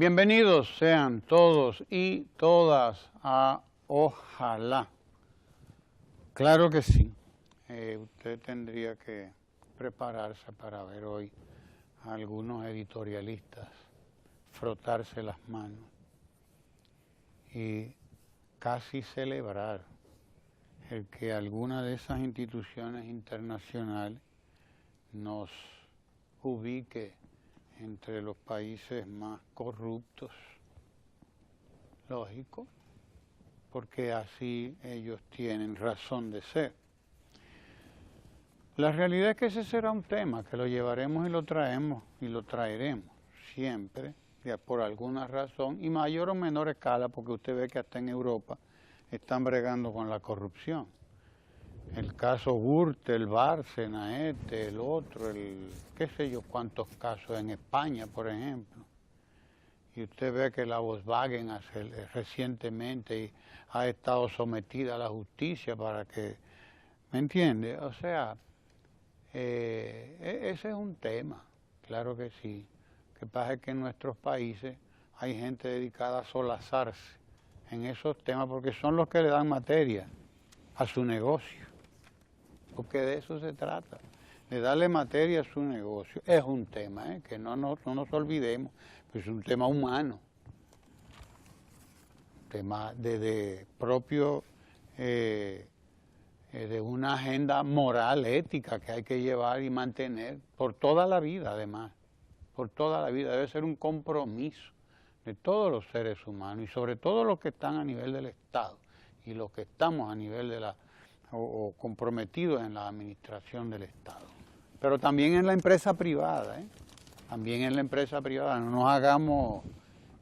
Bienvenidos sean todos y todas a Ojalá. Claro que sí. Usted tendría que prepararse para ver hoy a algunos editorialistas frotarse las manos y casi celebrar el que alguna de esas instituciones internacionales nos ubique entre los países más corruptos. Lógico, porque así ellos tienen razón de ser. La realidad es que ese será un tema que lo llevaremos y lo traemos y lo traeremos siempre, ya por alguna razón, y mayor o menor escala, porque usted ve que hasta en Europa están bregando con la corrupción. El caso Gürtel, Bárcena, el otro, qué sé yo cuántos casos en España, por ejemplo. Y usted ve que la Volkswagen recientemente ha estado sometida a la justicia para que, ¿me entiende? O sea, ese es un tema, claro que sí. Lo que pasa es que en nuestros países hay gente dedicada a solazarse en esos temas porque son los que le dan materia a su negocio. Porque de eso se trata, de darle materia a su negocio. Es un tema, que no nos olvidemos, pues es un tema humano, un tema propio de una agenda moral, ética que hay que llevar y mantener por toda la vida, además, por toda la vida. Debe ser un compromiso de todos los seres humanos y sobre todo los que están a nivel del Estado y los que estamos a nivel de o comprometidos en la administración del Estado. Pero también en la empresa privada, también en la empresa privada. No nos hagamos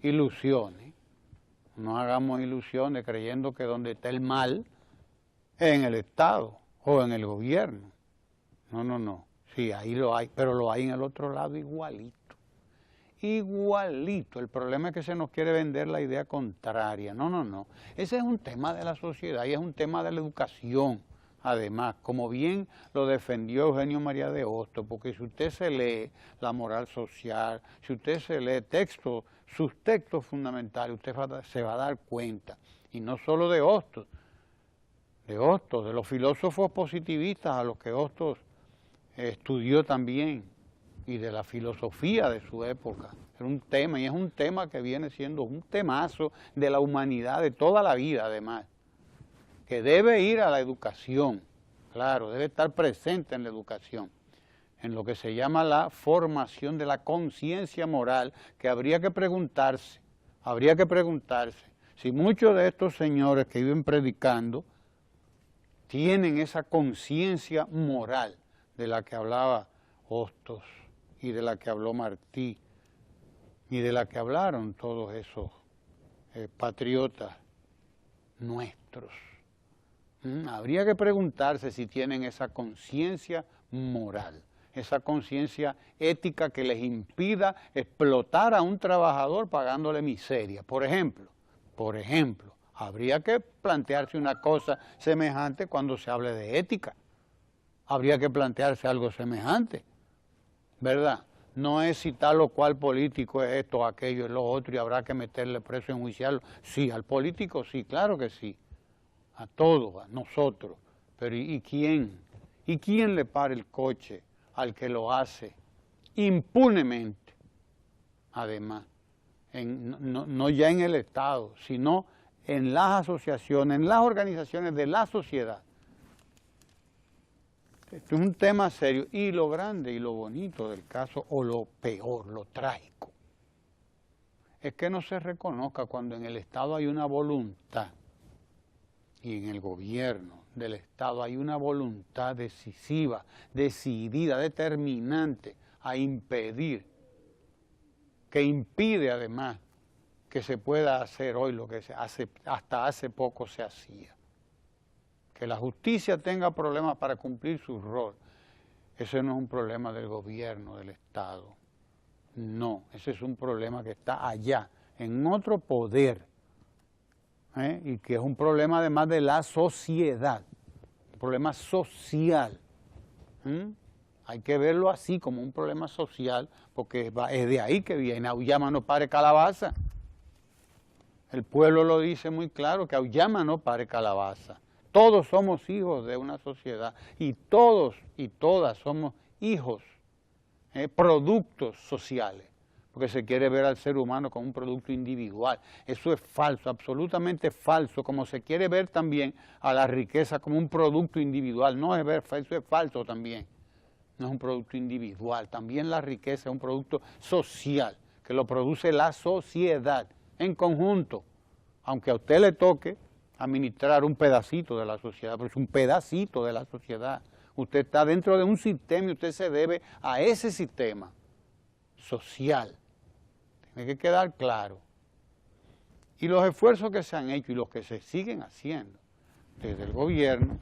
ilusiones, no nos hagamos ilusiones creyendo que donde está el mal es en el Estado o en el gobierno. No. Sí, ahí lo hay, pero lo hay en el otro lado igualito. Igualito. El problema es que se nos quiere vender la idea contraria. No. Ese es un tema de la sociedad y es un tema de la educación. Además, como bien lo defendió Eugenio María de Hostos, porque si usted se lee la moral social, si usted se lee sus textos fundamentales, usted se va a dar cuenta. Y no solo de Hostos, de los filósofos positivistas a los que Hostos estudió también, y de la filosofía de su época. Era un tema, y es un tema que viene siendo un temazo de la humanidad de toda la vida, además, que debe ir a la educación, claro, debe estar presente en la educación, en lo que se llama la formación de la conciencia moral, que habría que preguntarse si muchos de estos señores que viven predicando tienen esa conciencia moral de la que hablaba Hostos, y de la que habló Martí, y de la que hablaron todos esos patriotas nuestros. Habría que preguntarse si tienen esa conciencia moral, esa conciencia ética que les impida explotar a un trabajador pagándole miseria. Por ejemplo, habría que plantearse una cosa semejante cuando se hable de ética. Habría que plantearse algo semejante, ¿verdad? No es si tal o cual político es esto, aquello, es lo otro y habrá que meterle preso, enjuiciarlo. Sí, al político sí, claro que sí. A todos, a nosotros. Pero ¿y quién? ¿Y quién le para el coche al que lo hace impunemente? Además, no ya en el Estado, sino en las asociaciones, en las organizaciones de la sociedad. Esto es un tema serio, y lo grande y lo bonito del caso, o lo peor, lo trágico, es que no se reconozca cuando en el Estado hay una voluntad, y en el gobierno del Estado hay una voluntad decisiva, decidida, determinante a impedir, que impide además que se pueda hacer hoy lo que hasta hace poco se hacía. Que la justicia tenga problemas para cumplir su rol, ese no es un problema del gobierno, del Estado. No, ese es un problema que está allá, en otro poder, y que es un problema además de la sociedad, un problema social. Hay que verlo así, como un problema social, porque es de ahí que viene. Auyama no pare calabaza. El pueblo lo dice muy claro, que Auyama no pare calabaza. Todos somos hijos de una sociedad y todos y todas somos hijos, productos sociales, porque se quiere ver al ser humano como un producto individual. Eso es falso, absolutamente falso, como se quiere ver también a la riqueza como un producto individual. No es ver, eso es falso también. No es un producto individual, también la riqueza es un producto social, que lo produce la sociedad en conjunto, aunque a usted le toque administrar un pedacito de la sociedad, pero es un pedacito de la sociedad. Usted está dentro de un sistema y usted se debe a ese sistema social. Tiene que quedar claro. Y los esfuerzos que se han hecho y los que se siguen haciendo desde el gobierno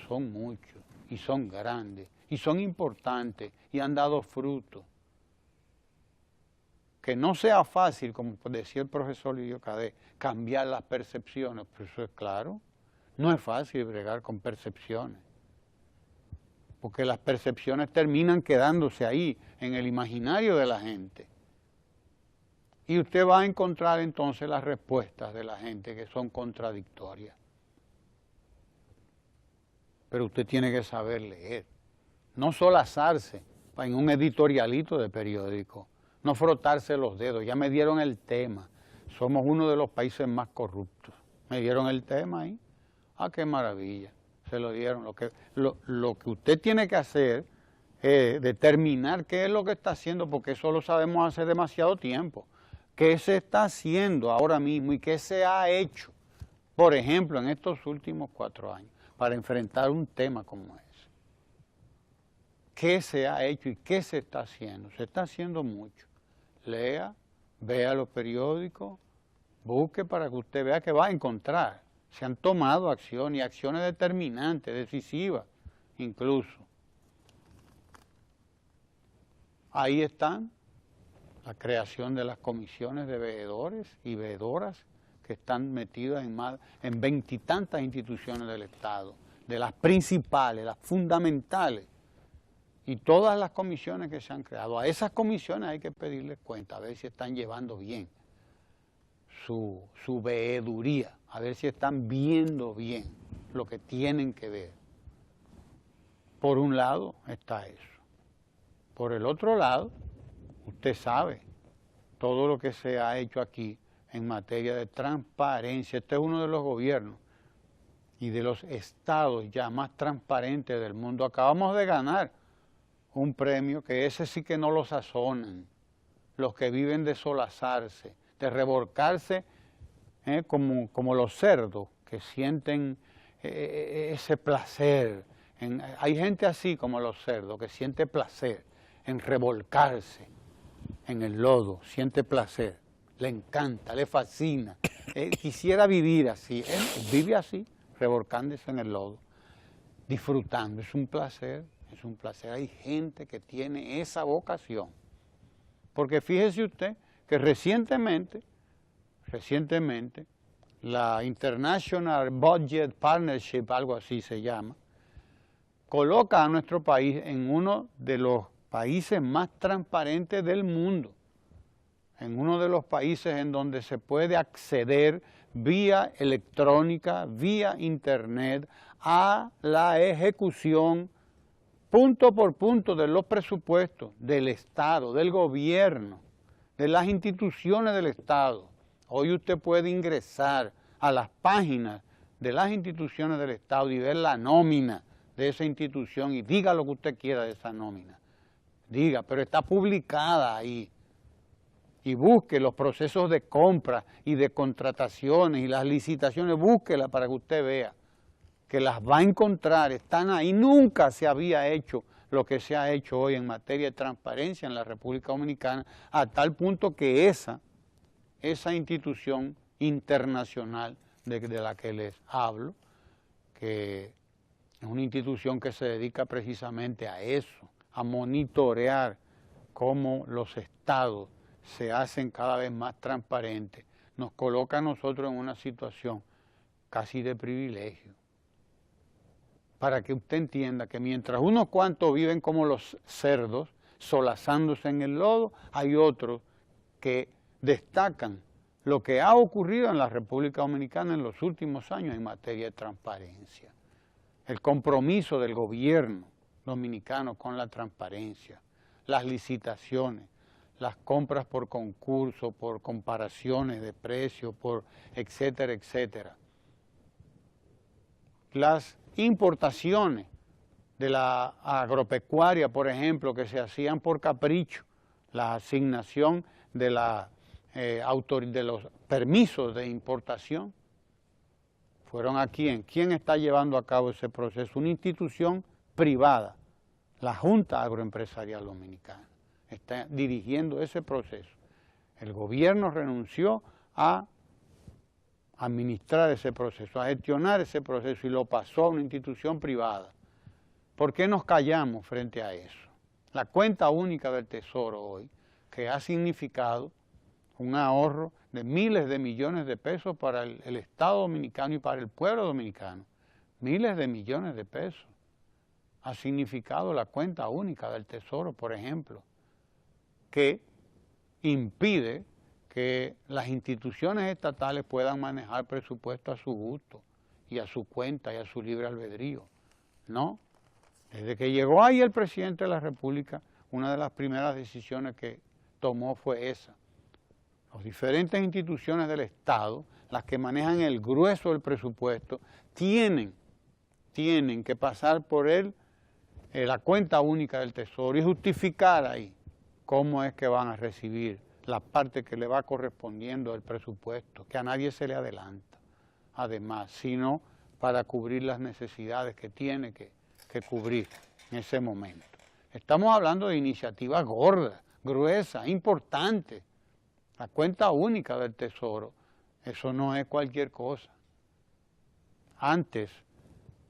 son muchos y son grandes y son importantes y han dado fruto. Que no sea fácil, como decía el profesor Lidio Cadet, cambiar las percepciones, pero eso es claro, no es fácil bregar con percepciones, porque las percepciones terminan quedándose ahí, en el imaginario de la gente. Y usted va a encontrar entonces las respuestas de la gente que son contradictorias. Pero usted tiene que saber leer, no solazarse en un editorialito de periódico, no frotarse los dedos. Ya me dieron el tema, somos uno de los países más corruptos. ¿Me dieron el tema ahí? Ah, qué maravilla, se lo dieron. Lo que usted tiene que hacer es determinar qué es lo que está haciendo, porque eso lo sabemos hace demasiado tiempo. ¿Qué se está haciendo ahora mismo y qué se ha hecho, por ejemplo, en estos últimos 4 años, para enfrentar un tema como ese? ¿Qué se ha hecho y qué se está haciendo? Se está haciendo mucho. Lea, vea los periódicos, busque para que usted vea que va a encontrar. Se han tomado acciones y acciones determinantes, decisivas, incluso. Ahí están la creación de las comisiones de veedores y veedoras que están metidas en 20 y tantas instituciones del Estado, de las principales, las fundamentales, y todas las comisiones que se han creado. A esas comisiones hay que pedirles cuenta, a ver si están llevando bien su veeduría, a ver si están viendo bien lo que tienen que ver. Por un lado está eso. Por el otro lado, usted sabe todo lo que se ha hecho aquí en materia de transparencia. Este es uno de los gobiernos y de los estados ya más transparentes del mundo. Acabamos de ganar un premio que ese sí que no lo sazonan, los que viven de solazarse, de revolcarse como los cerdos que sienten ese placer. Hay gente así como los cerdos que siente placer en revolcarse en el lodo, siente placer, le encanta, le fascina, quisiera vivir así, él vive así, revolcándose en el lodo, disfrutando, es un placer. Es un placer. Hay gente que tiene esa vocación. Porque fíjese usted que recientemente, la International Budget Partnership, algo así se llama, coloca a nuestro país en uno de los países más transparentes del mundo, en uno de los países en donde se puede acceder vía electrónica, vía internet, a la ejecución punto por punto de los presupuestos del Estado, del gobierno, de las instituciones del Estado. Hoy usted puede ingresar a las páginas de las instituciones del Estado y ver la nómina de esa institución y diga lo que usted quiera de esa nómina. Diga, pero está publicada ahí. Y busque los procesos de compra y de contrataciones y las licitaciones, búsquela para que usted vea que las va a encontrar, están ahí. Nunca se había hecho lo que se ha hecho hoy en materia de transparencia en la República Dominicana, a tal punto que esa institución internacional de la que les hablo, que es una institución que se dedica precisamente a eso, a monitorear cómo los estados se hacen cada vez más transparentes, nos coloca a nosotros en una situación casi de privilegio para que usted entienda que mientras unos cuantos viven como los cerdos, solazándose en el lodo, hay otros que destacan lo que ha ocurrido en la República Dominicana en los últimos años en materia de transparencia. El compromiso del gobierno dominicano con la transparencia, las licitaciones, las compras por concurso, por comparaciones de precios, por etcétera, etcétera. Las importaciones de la agropecuaria, por ejemplo, que se hacían por capricho, la asignación de, de los permisos de importación, fueron a quién. ¿Quién está llevando a cabo ese proceso? Una institución privada, la Junta Agroempresarial Dominicana, está dirigiendo ese proceso. El gobierno renunció a administrar ese proceso, a gestionar ese proceso y lo pasó a una institución privada. ¿Por qué nos callamos frente a eso? La cuenta única del Tesoro hoy, que ha significado un ahorro de miles de millones de pesos para el Estado dominicano y para el pueblo dominicano, miles de millones de pesos, ha significado la cuenta única del Tesoro, por ejemplo, que impide que las instituciones estatales puedan manejar presupuesto a su gusto y a su cuenta y a su libre albedrío. No, desde que llegó ahí el presidente de la República, una de las primeras decisiones que tomó fue esa. Las diferentes instituciones del Estado, las que manejan el grueso del presupuesto, tienen que pasar por la cuenta única del Tesoro y justificar ahí cómo es que van a recibir la parte que le va correspondiendo del presupuesto, que a nadie se le adelanta, además, sino para cubrir las necesidades que tiene que cubrir en ese momento. Estamos hablando de iniciativas gordas, gruesas, importantes. La cuenta única del Tesoro, eso no es cualquier cosa. Antes,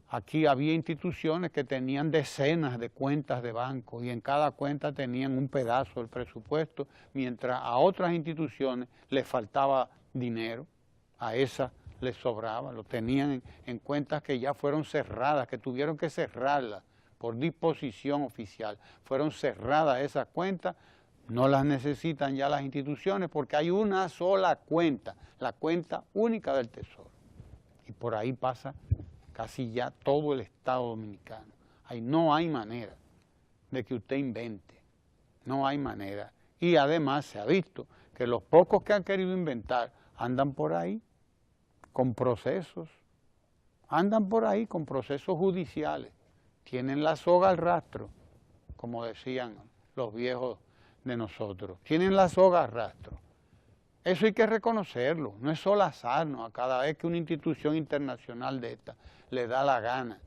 aquí había instituciones que tenían decenas de cuentas de banco y en cada cuenta tenían un pedazo del presupuesto, mientras a otras instituciones les faltaba dinero, a esas les sobraba, lo tenían en cuentas que ya fueron cerradas, que tuvieron que cerrarlas por disposición oficial. Fueron cerradas esas cuentas, no las necesitan ya las instituciones porque hay una sola cuenta, la cuenta única del Tesoro. Y por ahí pasa casi ya todo el Estado dominicano. Ahí no hay manera de que usted invente, no hay manera. Y además se ha visto que los pocos que han querido inventar andan por ahí con procesos, andan por ahí con procesos judiciales, tienen la soga al rastro, como decían los viejos de nosotros, tienen la soga al rastro. Eso hay que reconocerlo, no es solazarnos a cada vez que una institución internacional de esta le da la gana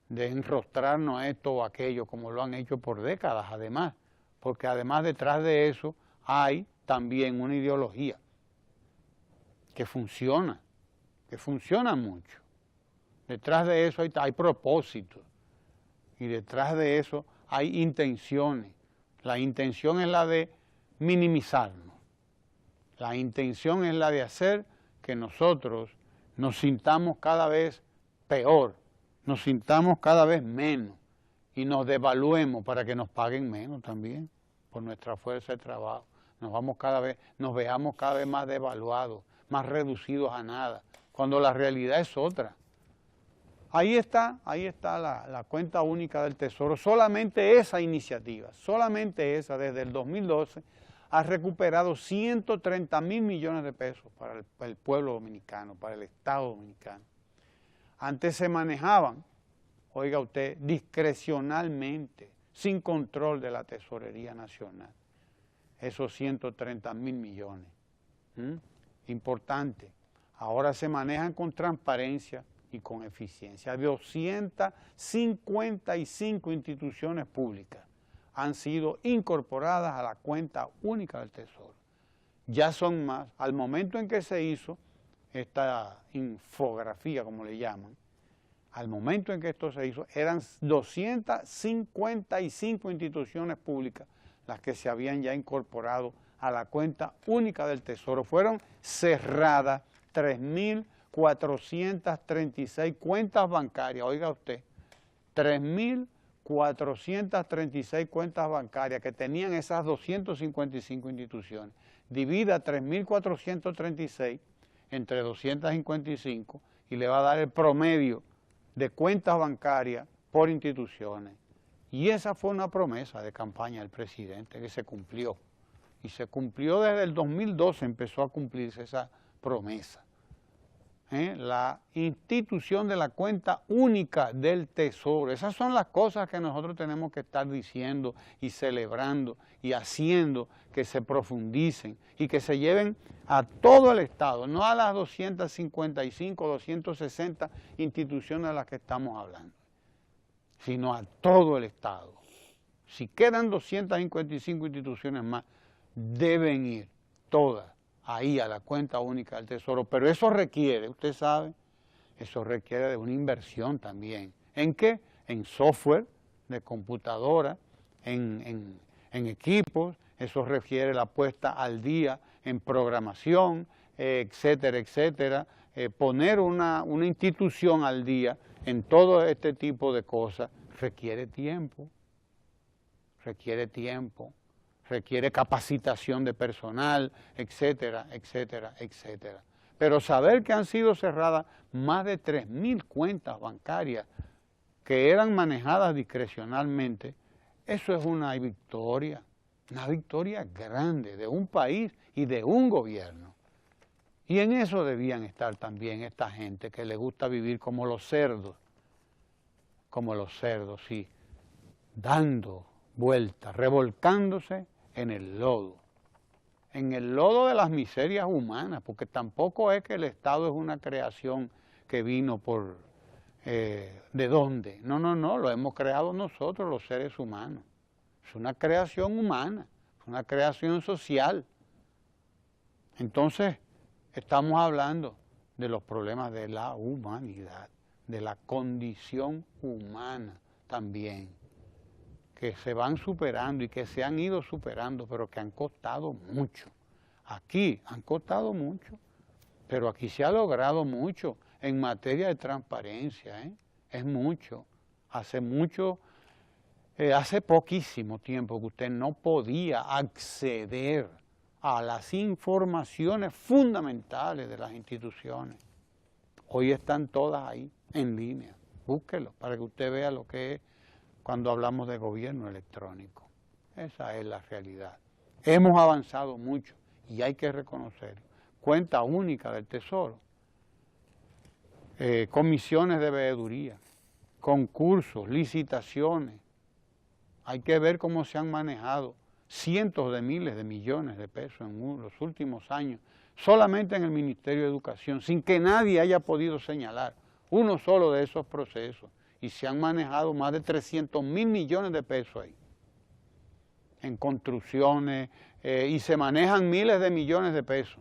de enrostrarnos esto o aquello, como lo han hecho por décadas además, porque además detrás de eso hay también una ideología que funciona mucho. Detrás de eso hay propósitos y detrás de eso hay intenciones. La intención es la de minimizarnos. La intención es la de hacer que nosotros nos sintamos cada vez peor, nos sintamos cada vez menos y nos devaluemos para que nos paguen menos también por nuestra fuerza de trabajo. Nos veamos cada vez más devaluados, más reducidos a nada, cuando la realidad es otra. Ahí está la cuenta única del Tesoro. Solamente esa iniciativa, solamente esa, desde el 2012, ha recuperado 130.000 millones de pesos para el pueblo dominicano, para el Estado dominicano. Antes se manejaban, oiga usted, discrecionalmente, sin control de la Tesorería Nacional, esos 130.000 millones. Importante. Ahora se manejan con transparencia y con eficiencia. 255 instituciones públicas han sido incorporadas a la cuenta única del Tesoro. Ya son más. Al momento en que se hizo esta infografía, como le llaman, al momento en que esto se hizo, eran 255 instituciones públicas las que se habían ya incorporado a la cuenta única del Tesoro. Fueron cerradas 3.436 cuentas bancarias, oiga usted, 3.436 cuentas bancarias que tenían esas 255 instituciones. Divida 3.436 entre 255 y le va a dar el promedio de cuentas bancarias por instituciones. Y esa fue una promesa de campaña del presidente que se cumplió. Y se cumplió desde el 2012, empezó a cumplirse esa promesa. La institución de la cuenta única del Tesoro. Esas son las cosas que nosotros tenemos que estar diciendo y celebrando y haciendo que se profundicen y que se lleven a todo el Estado, no a las 255, 260 instituciones de las que estamos hablando, sino a todo el Estado. Si quedan 255 instituciones más, deben ir todas ahí a la cuenta única del Tesoro, pero eso requiere, usted sabe, eso requiere de una inversión también. ¿En qué? En software de computadora, en equipos, eso requiere la puesta al día en programación, etcétera, etcétera. Poner una institución al día en todo este tipo de cosas requiere tiempo, requiere capacitación de personal, etcétera, etcétera, etcétera. Pero saber que han sido cerradas más de 3.000 cuentas bancarias que eran manejadas discrecionalmente, eso es una victoria grande de un país y de un gobierno. Y en eso debían estar también esta gente que le gusta vivir como los cerdos, sí, dando vueltas, revolcándose en el lodo de las miserias humanas, porque tampoco es que el Estado es una creación que vino por, ¿de dónde? No, lo hemos creado nosotros los seres humanos. Es una creación humana, es una creación social. Entonces, estamos hablando de los problemas de la humanidad, de la condición humana también, que se van superando y que se han ido superando, pero que han costado mucho. Aquí han costado mucho, pero aquí se ha logrado mucho en materia de transparencia, es mucho. Hace poquísimo tiempo que usted no podía acceder a las informaciones fundamentales de las instituciones. Hoy están todas ahí, en línea. Búsquelo para que usted vea lo que es cuando hablamos de gobierno electrónico. Esa es la realidad. Hemos avanzado mucho y hay que reconocerlo. Cuenta única del Tesoro, comisiones de veeduría, concursos, licitaciones. Hay que ver cómo se han manejado cientos de miles de millones de pesos en los últimos años, solamente en el Ministerio de Educación, sin que nadie haya podido señalar uno solo de esos procesos. Y se han manejado más de 300.000 millones de pesos ahí, en construcciones, y se manejan miles de millones de pesos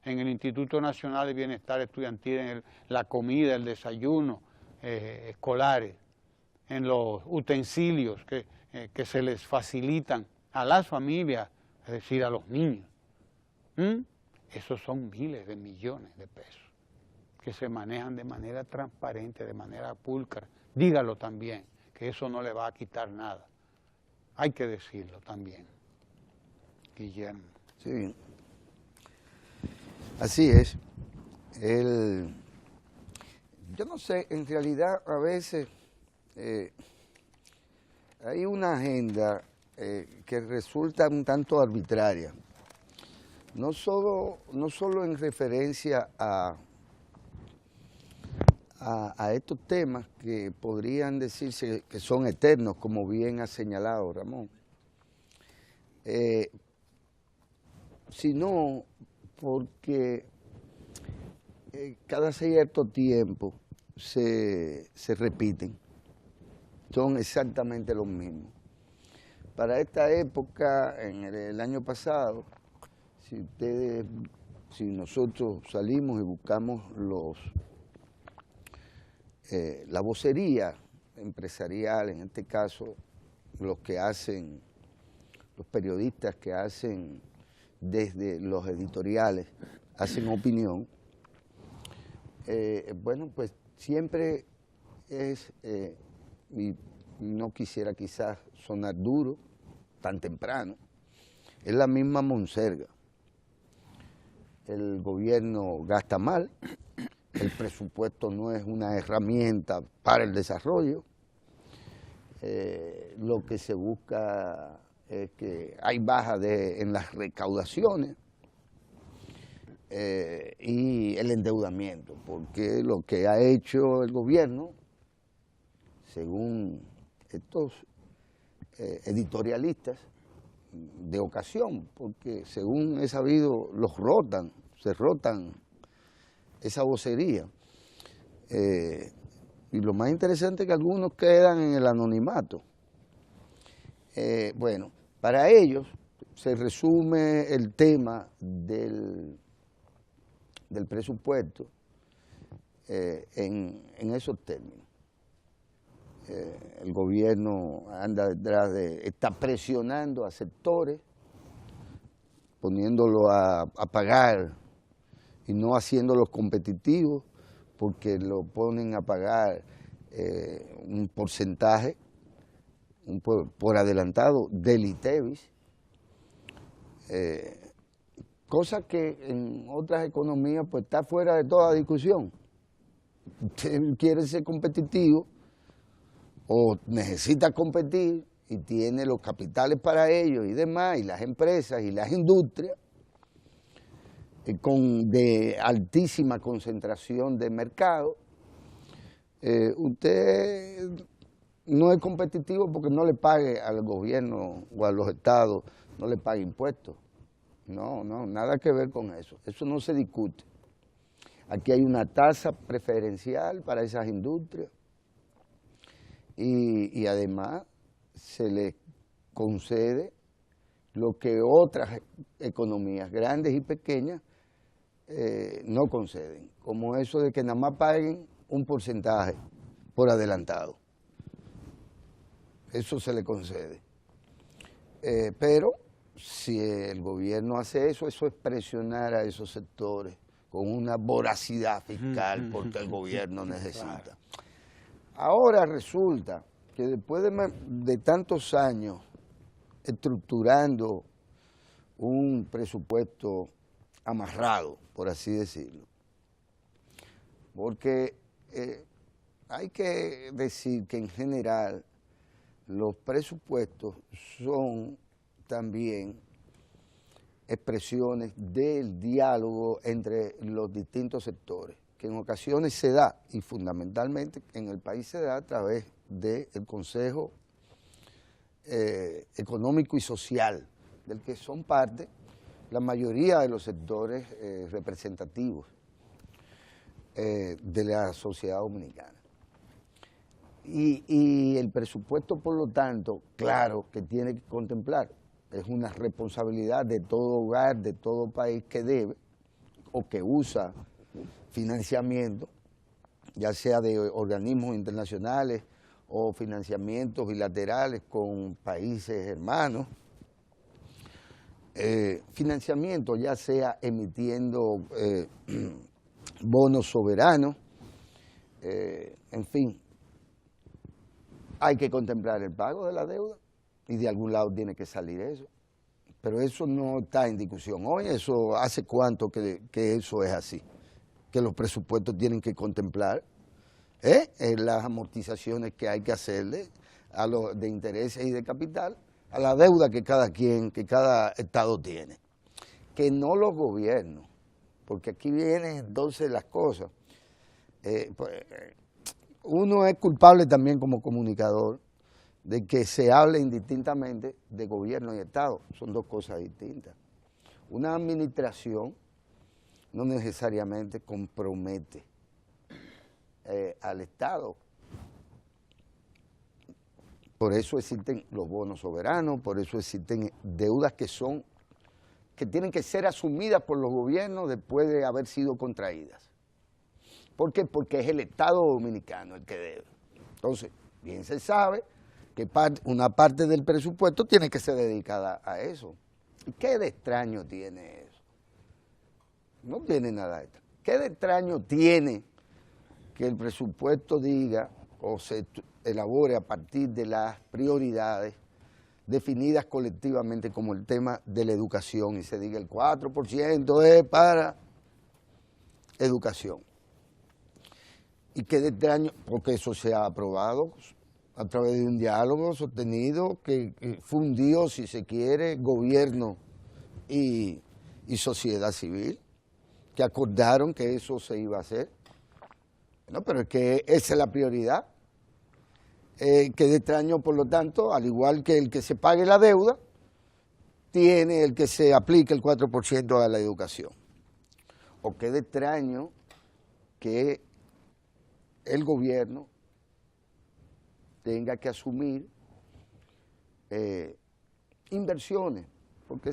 en el Instituto Nacional de Bienestar Estudiantil, en la comida, el desayuno escolares, en los utensilios que se les facilitan a las familias, es decir, a los niños. Esos son miles de millones de pesos que se manejan de manera transparente, de manera pulcra. Dígalo también, que eso no le va a quitar nada. Hay que decirlo también, Guillermo. Sí, así es. Yo no sé, en realidad a veces hay una agenda que resulta un tanto arbitraria, no solo en referencia a estos temas que podrían decirse que son eternos, como bien ha señalado Ramón, sino porque cada cierto tiempo se repiten, son exactamente los mismos. Para esta época, en el año pasado, si nosotros salimos y buscamos la vocería empresarial, en este caso los periodistas que hacen desde los editoriales, hacen opinión, bueno, pues siempre es, y no quisiera quizás sonar duro tan temprano, es la misma monserga. El gobierno gasta mal, el presupuesto no es una herramienta para el desarrollo, lo que se busca es que hay baja en las recaudaciones y el endeudamiento, porque lo que ha hecho el gobierno, según estos editorialistas de ocasión, porque según he sabido se rotan esa vocería, y lo más interesante es que algunos quedan en el anonimato. Bueno, para ellos se resume el tema del presupuesto en esos términos. El gobierno anda detrás está presionando a sectores, poniéndolo a pagar y no haciéndolos competitivos, porque lo ponen a pagar un porcentaje por adelantado del ITEVIS, cosa que en otras economías pues está fuera de toda discusión. Usted quiere ser competitivo o necesita competir y tiene los capitales para ello y demás, y las empresas y las industrias, de altísima concentración de mercado, usted no es competitivo porque no le pague al gobierno o a los estados, no le pague impuestos. No, nada que ver con eso. Eso no se discute. Aquí hay una tasa preferencial para esas industrias y además se les concede lo que otras economías grandes y pequeñas no conceden, como eso de que nada más paguen un porcentaje por adelantado. Eso se le concede. Pero si el gobierno hace eso, eso es presionar a esos sectores con una voracidad fiscal porque el gobierno necesita. Ahora resulta que después de tantos años estructurando un presupuesto amarrado, por así decirlo, porque hay que decir que en general los presupuestos son también expresiones del diálogo entre los distintos sectores, que en ocasiones se da, y fundamentalmente en el país se da a través del Consejo Económico y Social, del que son parte la mayoría de los sectores representativos de la sociedad dominicana. Y el presupuesto, por lo tanto, claro que tiene que contemplar, es una responsabilidad de todo hogar, de todo país que debe o que usa financiamiento, ya sea de organismos internacionales o financiamientos bilaterales con países hermanos, financiamiento ya sea emitiendo bonos soberanos, en fin, hay que contemplar el pago de la deuda y de algún lado tiene que salir eso, pero eso no está en discusión hoy. Eso hace cuánto que eso es así, que los presupuestos tienen que contemplar las amortizaciones que hay que hacerle a los de intereses y de capital, a la deuda que cada estado tiene, que no los gobiernos, porque aquí vienen entonces las cosas. Uno es culpable también como comunicador de que se hable indistintamente de gobierno y Estado, son dos cosas distintas. Una administración no necesariamente compromete al Estado. Por eso existen los bonos soberanos, por eso existen deudas que tienen que ser asumidas por los gobiernos después de haber sido contraídas. ¿Por qué? Porque es el Estado dominicano el que debe. Entonces, bien se sabe que una parte del presupuesto tiene que ser dedicada a eso. ¿Y qué de extraño tiene eso? No tiene nada de extraño. ¿Qué de extraño tiene que el presupuesto diga o se elabore a partir de las prioridades definidas colectivamente como el tema de la educación y se diga el 4% es para educación. Y que de este año, porque eso se ha aprobado a través de un diálogo sostenido que fundió, si se quiere, gobierno y sociedad civil, que acordaron que eso se iba a hacer. Bueno, pero es que esa es la prioridad. Que de este año, por lo tanto, al igual que el que se pague la deuda, tiene el que se aplique el 4% a la educación. O que de este año que el gobierno tenga que asumir inversiones, porque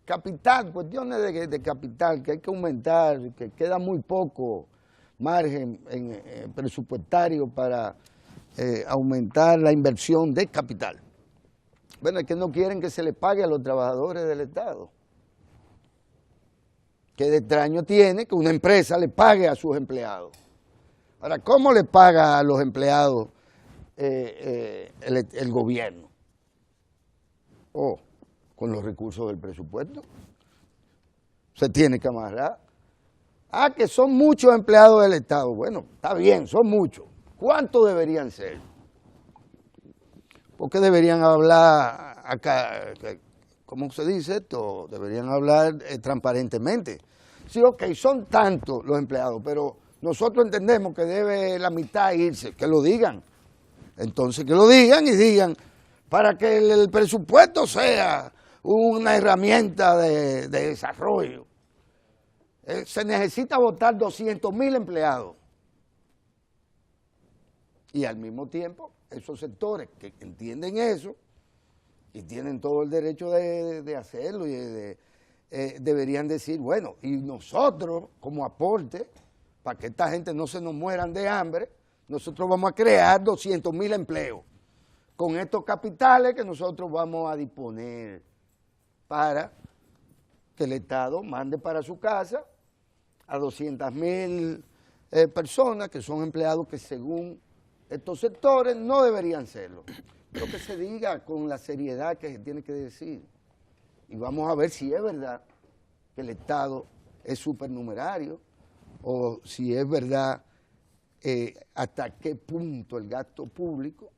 capital, cuestiones de capital que hay que aumentar, que queda muy poco margen presupuestario para aumentar la inversión de capital. Bueno, es que no quieren que se le pague a los trabajadores del Estado. Qué de extraño tiene que una empresa le pague a sus empleados. Ahora, ¿cómo le paga a los empleados el gobierno? O con los recursos del presupuesto. Se tiene que amarrar. Ah, que son muchos empleados del Estado. Bueno, está bien, son muchos. ¿Cuántos deberían ser? ¿Por qué deberían hablar acá? ¿Cómo se dice esto? Deberían hablar transparentemente. Sí, ok, son tantos los empleados, pero nosotros entendemos que debe la mitad irse, que lo digan. Entonces que lo digan y digan, para que el presupuesto sea una herramienta de desarrollo. Se necesita votar 200,000 empleados. Y al mismo tiempo, esos sectores que entienden eso y tienen todo el derecho de hacerlo y deberían decir, bueno, y nosotros como aporte, para que esta gente no se nos mueran de hambre, nosotros vamos a crear 200,000 empleos con estos capitales que nosotros vamos a disponer para que el Estado mande para su casa a 200,000 personas que son empleados que según estos sectores no deberían serlo. Pero que se diga con la seriedad que se tiene que decir. Y vamos a ver si es verdad que el Estado es supernumerario o si es verdad hasta qué punto el gasto público,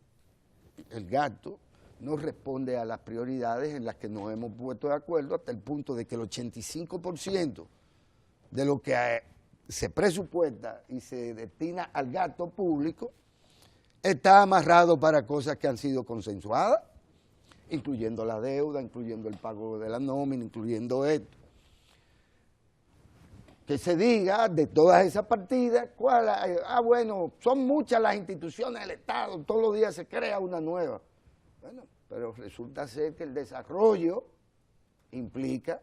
el gasto, no responde a las prioridades en las que nos hemos puesto de acuerdo hasta el punto de que el 85% de lo que se presupuesta y se destina al gasto público está amarrado para cosas que han sido consensuadas, incluyendo la deuda, incluyendo el pago de la nómina, incluyendo esto. Que se diga de todas esas partidas, bueno, son muchas las instituciones del Estado, todos los días se crea una nueva. Bueno, pero resulta ser que el desarrollo implica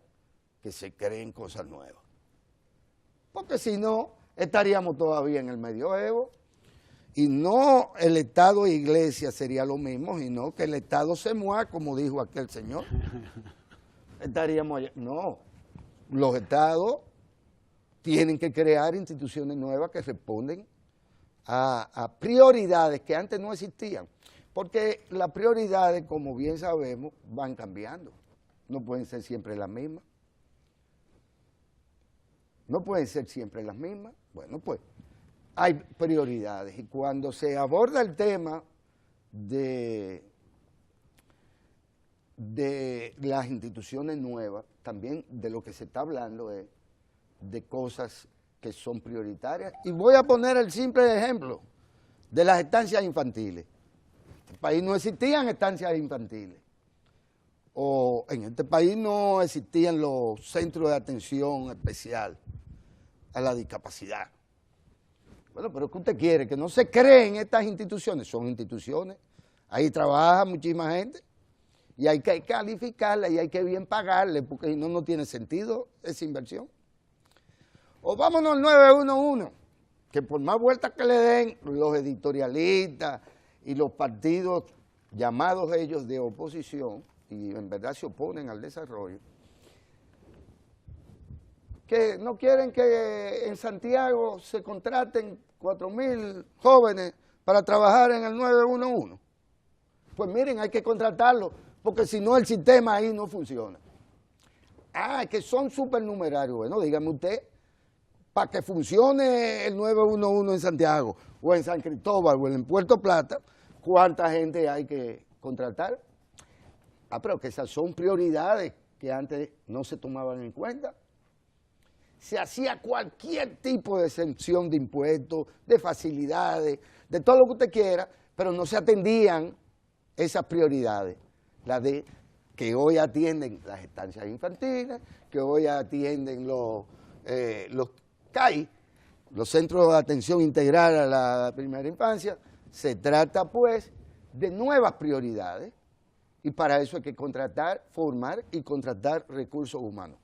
que se creen cosas nuevas. Porque si no, estaríamos todavía en el medioevo. Y no el Estado e Iglesia sería lo mismo, sino que el Estado se mueva, como dijo aquel señor. Estaríamos allá. No, los Estados tienen que crear instituciones nuevas que responden a prioridades que antes no existían. Porque las prioridades, como bien sabemos, van cambiando. No pueden ser siempre las mismas. No pueden ser siempre las mismas. Bueno, pues hay prioridades y cuando se aborda el tema de las instituciones nuevas, también de lo que se está hablando es de cosas que son prioritarias. Y voy a poner el simple ejemplo de las estancias infantiles. En este país no existían estancias infantiles. O en este país no existían los centros de atención especial a la discapacidad. Bueno, pero ¿qué usted quiere? Que no se creen estas instituciones. Son instituciones. Ahí trabaja muchísima gente y hay que calificarla y hay que bien pagarle porque si no, no tiene sentido esa inversión. O vámonos al 911, que por más vueltas que le den los editorialistas y los partidos llamados ellos de oposición, y en verdad se oponen al desarrollo, que no quieren que en Santiago se contraten 4.000 jóvenes para trabajar en el 911. Pues miren, hay que contratarlo, porque si no el sistema ahí no funciona. Ah, que son supernumerarios. Bueno, dígame usted, para que funcione el 911 en Santiago, o en San Cristóbal, o en Puerto Plata, ¿cuánta gente hay que contratar? Ah, pero que esas son prioridades que antes no se tomaban en cuenta. Se hacía cualquier tipo de exención de impuestos, de facilidades, de todo lo que usted quiera, pero no se atendían esas prioridades, las de que hoy atienden las estancias infantiles, que hoy atienden los CAI, los Centros de Atención Integral a la Primera Infancia. Se trata pues de nuevas prioridades y para eso hay que contratar, formar y contratar recursos humanos.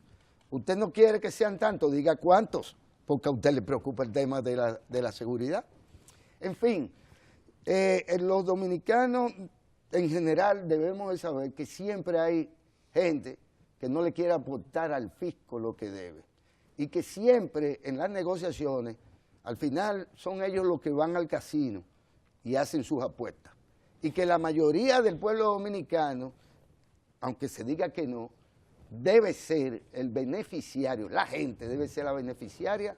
Usted no quiere que sean tantos, diga cuántos, porque a usted le preocupa el tema de la seguridad. En fin, los dominicanos en general debemos de saber que siempre hay gente que no le quiere aportar al fisco lo que debe y que siempre en las negociaciones, al final son ellos los que van al casino y hacen sus apuestas. Y que la mayoría del pueblo dominicano, aunque se diga que no, debe ser el beneficiario, la gente debe ser la beneficiaria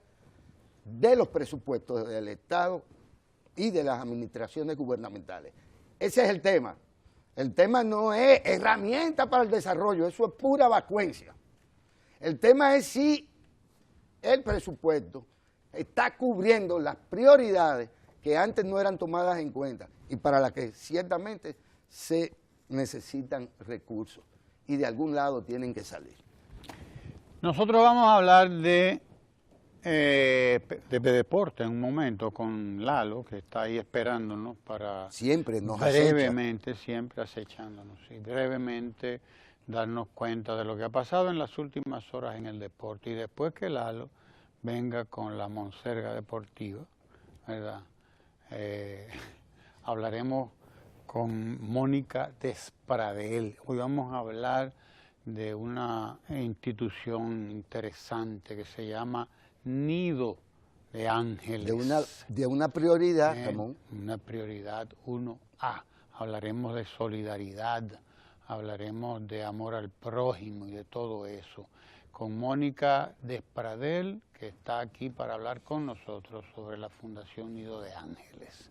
de los presupuestos del Estado y de las administraciones gubernamentales. Ese es el tema. El tema no es herramienta para el desarrollo, eso es pura vacuencia. El tema es si el presupuesto está cubriendo las prioridades que antes no eran tomadas en cuenta y para las que ciertamente se necesitan recursos y de algún lado tienen que salir. Nosotros vamos a hablar de deporte en un momento con Lalo, que está ahí esperándonos para siempre nos brevemente, acecha. Siempre acechándonos, y brevemente darnos cuenta de lo que ha pasado en las últimas horas en el deporte. Y después que Lalo venga con la Monserga Deportiva, ¿verdad? Hablaremos con Mónica Despradel. Hoy vamos a hablar de una institución interesante que se llama Nido de Ángeles. De una prioridad, Ramón. Una prioridad 1A. Hablaremos de solidaridad, hablaremos de amor al prójimo y de todo eso. Con Mónica Despradel, que está aquí para hablar con nosotros sobre la Fundación Nido de Ángeles.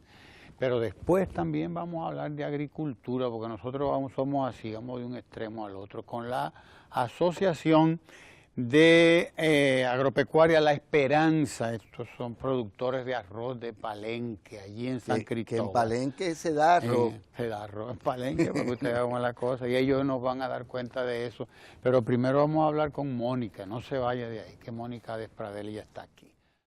Pero después también vamos a hablar de agricultura, porque nosotros somos así, vamos de un extremo al otro, con la Asociación de Agropecuaria La Esperanza. Estos son productores de arroz de Palenque, allí en San Cristóbal. Que en Palenque se da arroz. Se da arroz en Palenque, para que ustedes vean la cosa, y ellos nos van a dar cuenta de eso. Pero primero vamos a hablar con Mónica, no se vaya de ahí, que Mónica Despradel ya está aquí.